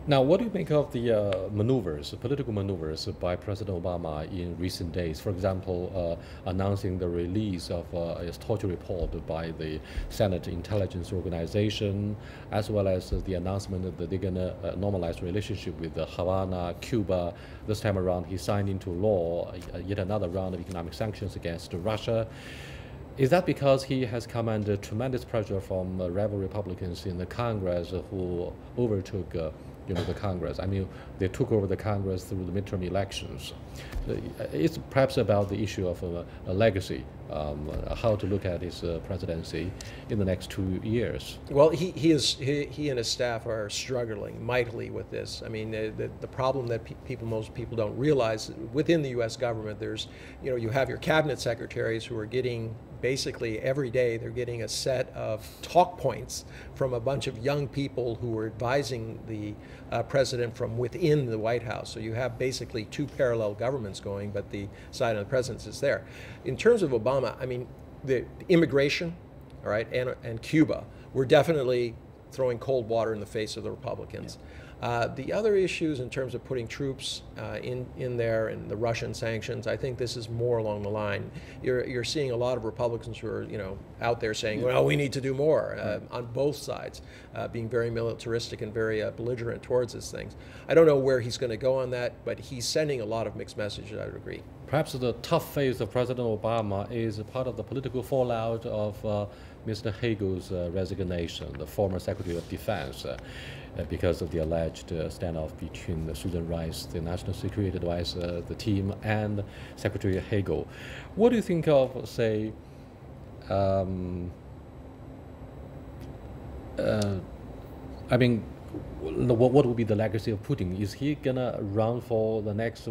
Now, what do you make of the maneuvers, political maneuvers by President Obama in recent days? For example, announcing the release of a torture report by the Senate Intelligence Organization, as well as the announcement that they're going to normalize relationship with Havana, Cuba. This time around, he signed into law yet another round of economic sanctions against Russia. Is that because he has come under tremendous pressure from rebel Republicans in the Congress who overtook, the Congress? I mean, they took over the Congress through the midterm elections. It's perhaps about the issue of a legacy, how to look at his presidency in the next 2 years. Well, he and his staff are struggling mightily with this. I mean, the problem that most people don't realize within the U.S. government, you have your cabinet secretaries who are getting basically every day they're getting a set of talk points from a bunch of young people who are advising the president from within the White House. So you have basically two parallel governments going, but the side of the president's is there. In terms of Obama, I mean, the immigration, all right, and Cuba were definitely throwing cold water in the face of the Republicans. The other issues in terms of putting troops in there and the Russian sanctions, I think this is more along the line. You're seeing a lot of Republicans who are out there saying, well, we need to do more on both sides, being very militaristic and very belligerent towards these things. I don't know where he's going to go on that, but he's sending a lot of mixed messages, I would agree. Perhaps the tough phase of President Obama is part of the political fallout of Mr. Hagel's resignation, the former Secretary of Defense, because of the alleged standoff between Susan Rice, the National Security Advisor, the team, and Secretary Hagel. What do you think of, say, I mean, what would be the legacy of Putin? Is he gonna run for the next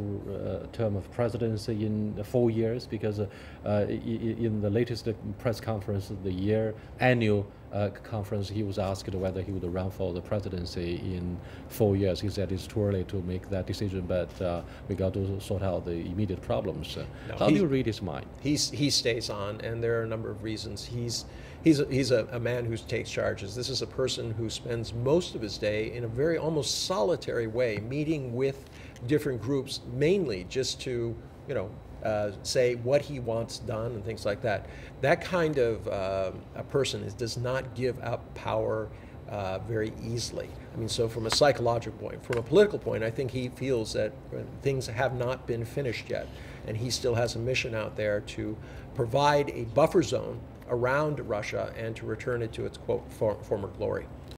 term of presidency in 4 years? Because in the latest press conference of the year, annual conference, he was asked whether he would run for the presidency in 4 years. He said it's too early to make that decision, but we got to sort out the immediate problems. No, How do you read his mind? He stays on, and there are a number of reasons. He's a man who takes charges. This is a person who spends most of his day in a very almost solitary way meeting with different groups, mainly just to say what he wants done and things like that. That kind of a person does not give up power very easily. I mean, so from a psychological point, from a political point, I think he feels that things have not been finished yet, and he still has a mission out there to provide a buffer zone around Russia and to return it to its, quote, former glory.